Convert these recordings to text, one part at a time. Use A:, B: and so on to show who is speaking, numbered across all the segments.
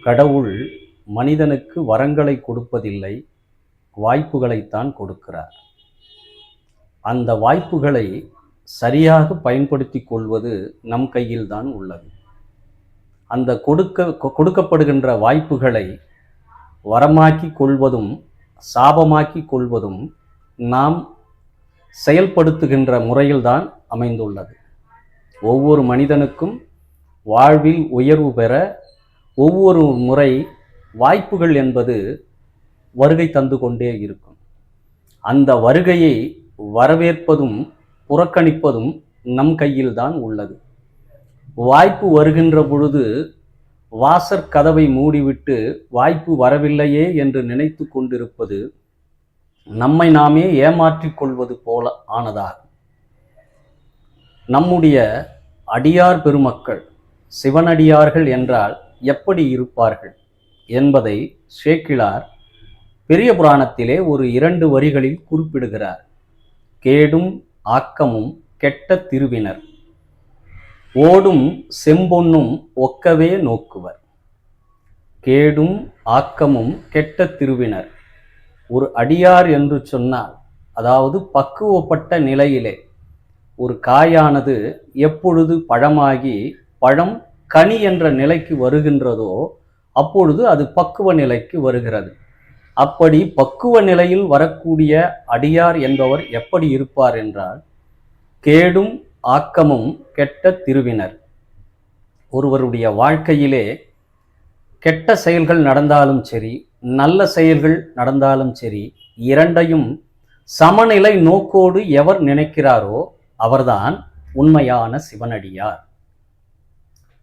A: கடவுள் மனிதனுக்கு வரங்களை கொடுப்பதில்லை, வாய்ப்புகளைத்தான் கொடுக்கிறார். அந்த வாய்ப்புகளை சரியாக பயன்படுத்திக் கொள்வது நம் கையில்தான் உள்ளது. அந்த கொடுக்கப்படுகின்ற வாய்ப்புகளை வரமாக்கி கொள்வதும் சாபமாக்கி கொள்வதும் நாம் செயல்படுத்துகின்ற முறையில்தான் அமைந்துள்ளது. ஒவ்வொரு மனிதனுக்கும் வாழ்வில் உயர்வு பெற ஒவ்வொரு முறை வாய்ப்புகள் என்பது வருகை தந்து கொண்டே இருக்கும். அந்த வருகையை வரவேற்பதும் புறக்கணிப்பதும் நம் கையில்தான் உள்ளது. வாய்ப்பு வருகின்ற பொழுது வாசற்கதவை மூடிவிட்டு வாய்ப்பு வரவில்லையே என்று நினைத்து கொண்டிருப்பது நம்மை நாமே ஏமாற்றிக் கொள்வது போல ஆனதாகும். நம்முடைய அடியார் பெருமக்கள் சிவனடியார்கள் என்றால் எப்படி இருப்பார்கள் என்பதை சேக்கிழார் பெரிய புராணத்திலே ஒரு 2 வரிகளில் குறிப்பிடுகிறார். கேடும் ஆக்கமும் கெட்ட திருவினர், ஓடும் செம்பொன்னும் ஒக்கவே நோக்குவர். கேடும் ஆக்கமும் கெட்ட திருவினர். ஒரு அடியார் என்று சொன்னால், அதாவது பக்குவப்பட்ட நிலையிலே ஒரு காயானது எப்பொழுது பழமாகி பழம் கனி என்ற நிலைக்கு வருகின்றதோ அப்பொழுது அது பக்குவ நிலைக்கு வருகிறது. அப்படி பக்குவ நிலையில் வரக்கூடிய அடியார் என்பவர் எப்படி இருப்பார் என்றால், கேடும் ஆக்கமும் கெட்ட திருவினர். ஒருவருடைய வாழ்க்கையிலே கெட்ட செயல்கள் நடந்தாலும் சரி, நல்ல செயல்கள் நடந்தாலும் சரி, இரண்டையும் சமநிலை நோக்கோடு எவர் நினைக்கிறாரோ அவர்தான் உண்மையான சிவனடியார்.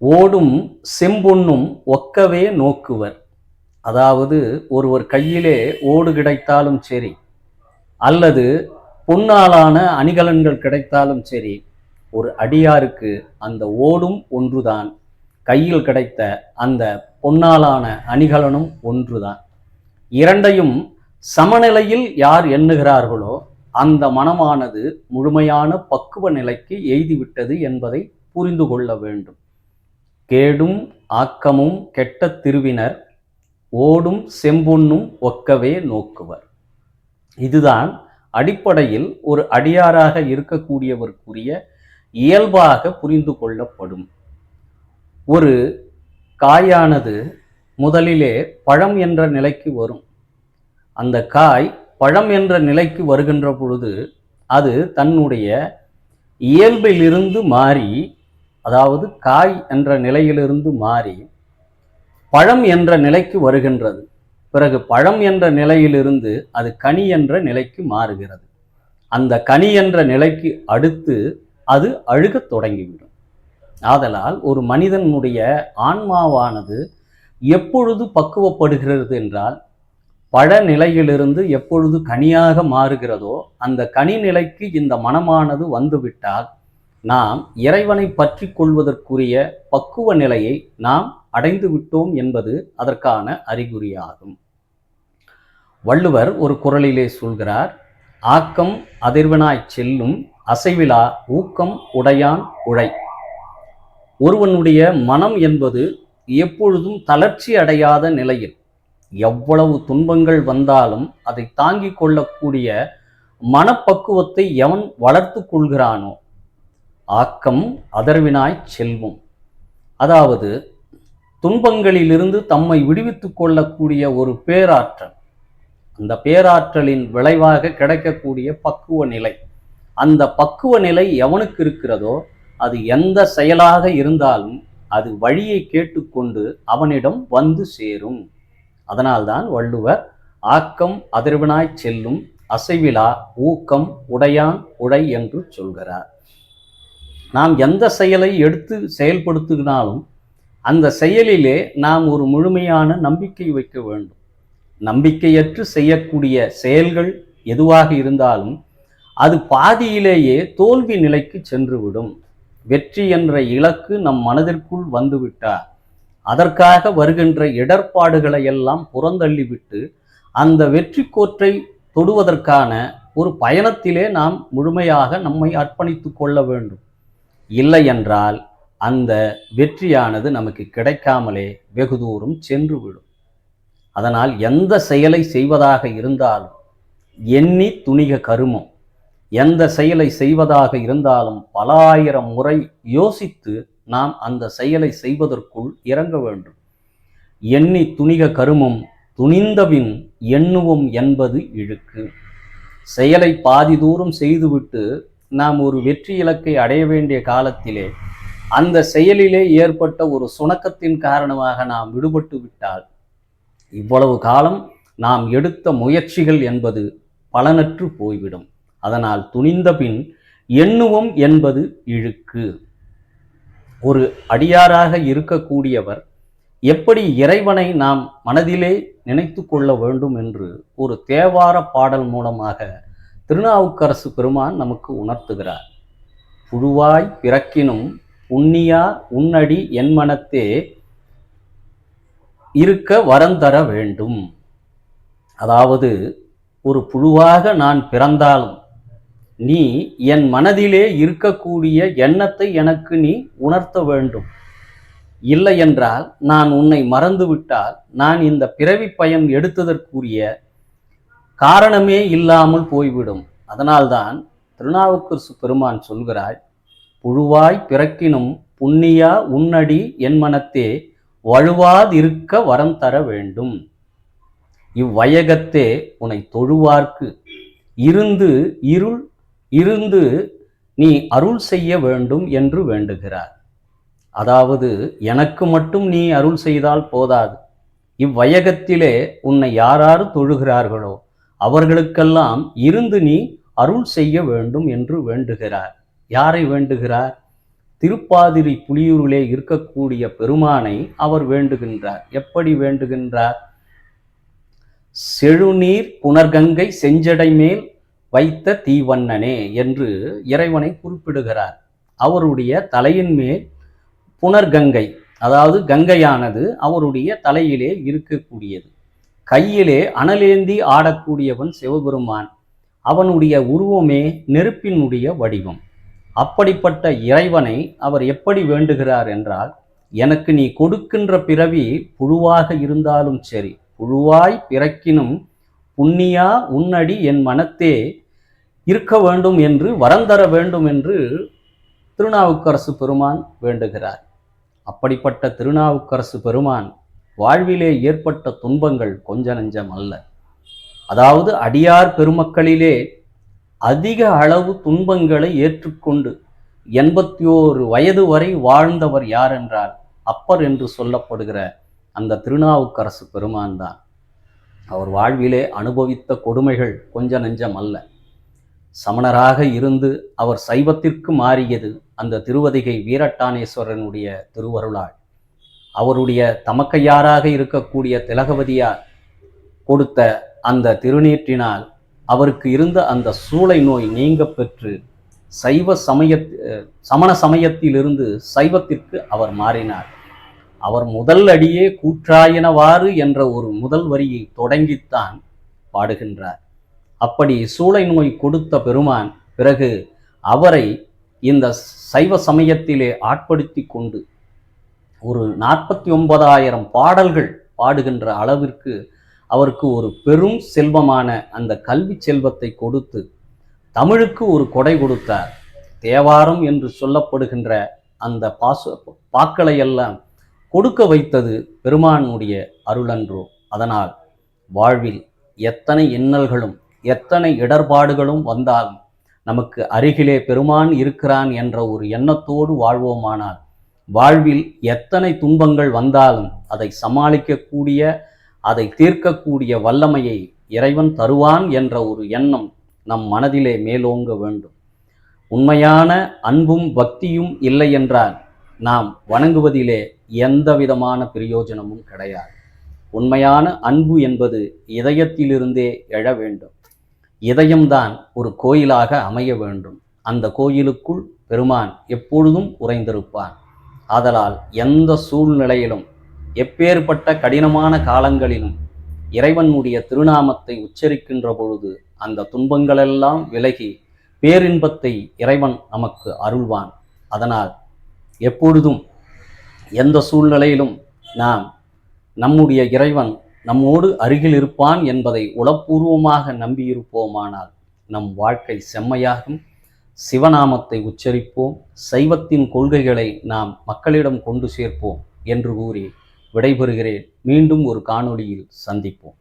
A: ஓடும் செம்பொன்னும் ஒக்கவே நோக்குவர். அதாவது ஒருவர் கையிலே ஓடு கிடைத்தாலும் சரி, அல்லது பொன்னாலான அணிகலன்கள் கிடைத்தாலும் சரி, ஒரு அடியாருக்கு அந்த ஓடும் ஒன்றுதான், கையில் கிடைத்த அந்த பொன்னாலான அணிகலனும் ஒன்றுதான். இரண்டையும் சமநிலையில் யார் எண்ணுகிறார்களோ அந்த மனமானது முழுமையான பக்குவ நிலைக்கு எய்திவிட்டது என்பதை புரிந்து கொள்ள வேண்டும். கேடும் ஆக்கமும் கெட்ட திருவினர், ஓடும் செம்பொன்னும் ஒக்கவே நோக்குவர். இதுதான் அடிப்படையில் ஒரு அடியாராக இருக்கக்கூடியவருக்குரிய இயல்பாக புரிந்து கொள்ளப்படும். ஒரு காயானது முதலிலே பழம் என்ற நிலைக்கு வரும். அந்த காய் பழம் என்ற நிலைக்கு வருகின்ற பொழுது அது தன்னுடைய இயல்பிலிருந்து மாறி, அதாவது காய் என்ற நிலையிலிருந்து மாறி பழம் என்ற நிலைக்கு வருகின்றது. பிறகு பழம் என்ற நிலையிலிருந்து அது கனி என்ற நிலைக்கு மாறுகிறது. அந்த கனி என்ற நிலைக்கு அடுத்து அது அழுகத் தொடங்கிவிடும். ஆதலால் ஒரு மனிதனுடைய ஆன்மாவானது எப்பொழுது பக்குவப்படுகிறது என்றால், பழ நிலையிலிருந்து எப்பொழுது கனியாக மாறுகிறதோ அந்த கனி நிலைக்கு இந்த மனமானது வந்துவிட்டால் நாம் இறைவனை பற்றி கொள்வதற்குரிய பக்குவ நிலையை நாம் அடைந்து விட்டோம் என்பது அதற்கான அறிகுறியாகும். வள்ளுவர் ஒரு குறளிலே சொல்கிறார், ஆக்கம் அதிர்வனாய் செல்லும் அசைவிலா ஊக்கம் உடையான் உழை. ஒருவனுடைய மனம் என்பது எப்பொழுதும் தளர்ச்சி அடையாத நிலையில், எவ்வளவு துன்பங்கள் வந்தாலும் அதை தாங்கிக் கொள்ளக்கூடிய மனப்பக்குவத்தை எவன் வளர்த்து கொள்கிறானோ, ஆக்கம் அதர்வினாய் செல்வம், அதாவது துன்பங்களிலிருந்து தம்மை விடுவித்துக் கொள்ளக்கூடிய ஒரு பேராற்றல், அந்த பேராற்றலின் விளைவாக கிடைக்கக்கூடிய பக்குவ நிலை, அந்த பக்குவ நிலை எவனுக்கு இருக்கிறதோ அது எந்த செயலாக இருந்தாலும் அது வழியை கேட்டுக்கொண்டு அவனிடம் வந்து சேரும். அதனால்தான் வள்ளுவர் ஆக்கம் அதிர்வனாய் செல்லும் அசைவிலா ஊக்கம் உடையான் உழை என்று சொல்கிறார். நாம் எந்த செயலை எடுத்து செயல்படுத்தினாலும் அந்த செயலிலே நாம் ஒரு முழுமையான நம்பிக்கை வைக்க வேண்டும். நம்பிக்கையற்று செய்யக்கூடிய செயல்கள் எதுவாக இருந்தாலும் அது பாதியிலேயே தோல்வி நிலைக்கு சென்றுவிடும். வெற்றி என்ற இலக்கு நம் மனதிற்குள் வந்துவிட்டால் அதற்காக வருகின்ற இடர்பாடுகளை எல்லாம் புறந்தள்ளிவிட்டு அந்த வெற்றி கோற்றை தொடுவதற்கான ஒரு பயணத்திலே நாம் முழுமையாக நம்மை அர்ப்பணித்து கொள்ள வேண்டும். இல்லை என்றால் அந்த வெற்றியானது நமக்கு கிடைக்காமலே வெகு தூரம் சென்று விடும். அதனால் எந்த செயலை செய்வதாக இருந்தாலும் எண்ணி துணிக கருமம். எந்த செயலை செய்வதாக இருந்தாலும் பல ஆயிரம் முறை யோசித்து நாம் அந்த செயலை செய்வதற்குள் இறங்க வேண்டும். எண்ணி துணிக கருமம் துணிந்தபின் எண்ணுவோம் என்பது இழுக்கு. செயலை பாதி தூரம் செய்துவிட்டு நாம் ஒரு வெற்றி இலக்கை அடைய வேண்டிய காலத்திலே அந்த செயலிலே ஏற்பட்ட ஒரு சுணக்கத்தின் காரணமாக நாம் விடுபட்டு விட்டால் இவ்வளவு காலம் நாம் எடுத்த முயற்சிகள் என்பது பலனற்று போய்விடும். அதனால் துணிந்த பின் எண்ணுவோம் என்பது இழுக்கு. ஒரு அடியாராக இருக்கக்கூடியவர் எப்படி இறைவனை நாம் மனதிலே நினைத்து கொள்ள வேண்டும் என்று ஒரு தேவார பாடல் மூலமாக திருநாவுக்கரசு பெருமான் நமக்கு உணர்த்துகிறார். புழுவாய் பிறக்கினும் புண்ணியா உன்னடி என் மனத்தே இருக்க வரந்தர வேண்டும். அதாவது ஒரு புழுவாக நான் பிறந்தாலும் நீ என் மனதிலே இருக்கக்கூடிய எண்ணத்தை எனக்கு நீ உணர்த்த வேண்டும். இல்லை என்றால் நான் உன்னை மறந்துவிட்டால் நான் இந்த பிறவி பயன் எடுத்ததற்குரிய காரணமே இல்லாமல் போய்விடும். அதனால்தான் திருநாவுக்கரசு பெருமான் சொல்கிறாய், புழுவாய் பிறக்கினும் புண்ணியா உன்னடி என் மனத்தே வழுவாதிருக்க வரம் தர வேண்டும். இவ்வையகத்தே உன்னை தொழுவார்க்கு இருந்து நீ அருள் செய்ய வேண்டும் என்று வேண்டுகிறார். அதாவது எனக்கு மட்டும் நீ அருள் செய்தால் போதாது, இவ்வையகத்திலே உன்னை யாராரு தொழுகிறார்களோ அவர்களுக்கெல்லாம் இருந்து நீ அருள் செய்ய வேண்டும் என்று வேண்டுகிறார். யாரை வேண்டுகிறார்? திருப்பாதிரி புலியூரிலே இருக்கக்கூடிய பெருமானை அவர் வேண்டுகின்றார். எப்படி வேண்டுகின்றார்? செழுநீர் புனர்கங்கை செஞ்சடை மேல் வைத்த தீவண்ணனே என்று இறைவனை குறிப்பிடுகிறார். அவருடைய தலையின் மேல் புனர்கங்கை, அதாவது கங்கையானது அவருடைய தலையிலே இருக்கக்கூடியது. கையிலே அனலேந்தி ஆடக்கூடியவன் சிவபெருமான். அவனுடைய உருவமே நெருப்பினுடைய வடிவம். அப்படிப்பட்ட இறைவனை அவர் எப்படி வேண்டுகிறார் என்றால், எனக்கு நீ கொடுக்கின்ற பிறவி புழுவாக இருந்தாலும் சரி, புழுவாய் பிறக்கினும் புண்ணியா உன்னடி என் மனத்தே இருக்க வேண்டும் என்று வரந்தர வேண்டும் என்று திருநாவுக்கரசு பெருமான் வேண்டுகிறார். அப்படிப்பட்ட திருநாவுக்கரசு பெருமான் வாழ்விலே ஏற்பட்ட துன்பங்கள் கொஞ்ச நஞ்சம் அல்ல. அதாவது அடியார் பெருமக்களிலே அதிக அளவு துன்பங்களை ஏற்றுக்கொண்டு 81 வயது வரை வாழ்ந்தவர் யார் என்றால் அப்பர் என்று சொல்லப்படுகிற அந்த திருநாவுக்கரசு பெருமான் தான். அவர் வாழ்விலே அனுபவித்த கொடுமைகள் கொஞ்ச நஞ்சம் அல்ல. சமணராக இருந்து அவர் சைவத்திற்கு மாறியது அந்த திருவதிகை வீரட்டானேஸ்வரனுடைய திருவருளால். அவருடைய தமக்கையாராக இருக்கக்கூடிய திலகவதியார் கொடுத்த அந்த திருநீற்றினால் அவருக்கு இருந்த அந்த சூளை நோய் நீங்க பெற்று சமண சமயத்திலிருந்து சைவத்திற்கு அவர் மாறினார். அவர் முதல் அடியே கூற்றாயினவாறு என்ற ஒரு முதல் வரியை தொடங்கித்தான் பாடுகின்றார். அப்படி சூளை நோய் கொடுத்த பெருமான் பிறகு அவரை இந்த சைவ சமயத்திலே ஆட்படுத்தி கொண்டு ஒரு 49,000 பாடல்கள் பாடுகின்ற அளவிற்கு அவருக்கு ஒரு பெரும் செல்வமான அந்த கல்வி செல்வத்தை கொடுத்து தமிழுக்கு ஒரு கொடை கொடுத்தார். தேவாரம் என்று சொல்லப்படுகின்ற அந்த பாக்களை எல்லாம் கொடுக்க வைத்தது பெருமானுடைய அருளன்றோ. அதனால் வாழ்வில் எத்தனை இன்னல்களும் எத்தனை இடர்பாடுகளும் வந்தாலும் நமக்கு அருகிலே பெருமான் இருக்கிறான் என்ற ஒரு எண்ணத்தோடு வாழ்வோமானால் வாழ்வில் எத்தனை துன்பங்கள் வந்தாலும் அதை சமாளிக்கக்கூடிய, அதை தீர்க்கக்கூடிய வல்லமையை இறைவன் தருவான் என்ற ஒரு எண்ணம் நம் மனதிலே மேலோங்க வேண்டும். உண்மையான அன்பும் பக்தியும் இல்லை என்றால் நாம் வணங்குவதிலே எந்த விதமான பிரயோஜனமும் கிடையாது. உண்மையான அன்பு என்பது இதயத்திலிருந்தே எழ வேண்டும். இதயம்தான் ஒரு கோயிலாக அமைய வேண்டும். அந்த கோயிலுக்குள் பெருமான் எப்பொழுதும் உறைந்திருப்பான். ஆதலால் எந்த சூழ்நிலையிலும் எப்பேற்பட்ட கடினமான காலங்களிலும் இறைவனுடைய திருநாமத்தை உச்சரிக்கின்ற பொழுது அந்த துன்பங்களெல்லாம் விலகி பேரின்பத்தை இறைவன் நமக்கு அருள்வான். அதனால் எப்பொழுதும் எந்த சூழ்நிலையிலும் நாம் நம்முடைய இறைவன் நம்மோடு அருகில் இருப்பான் என்பதை உளப்பூர்வமாக நம்பியிருப்போமானால் நம் வாழ்க்கை செம்மையாகும். சிவநாமத்தை உச்சரிப்போம், சைவத்தின் கொள்கைகளை நாம் மக்களிடம் கொண்டு சேர்ப்போம் என்று கூறி விடைபெறுகிறேன். மீண்டும் ஒரு காணொளியில் சந்திப்போம்.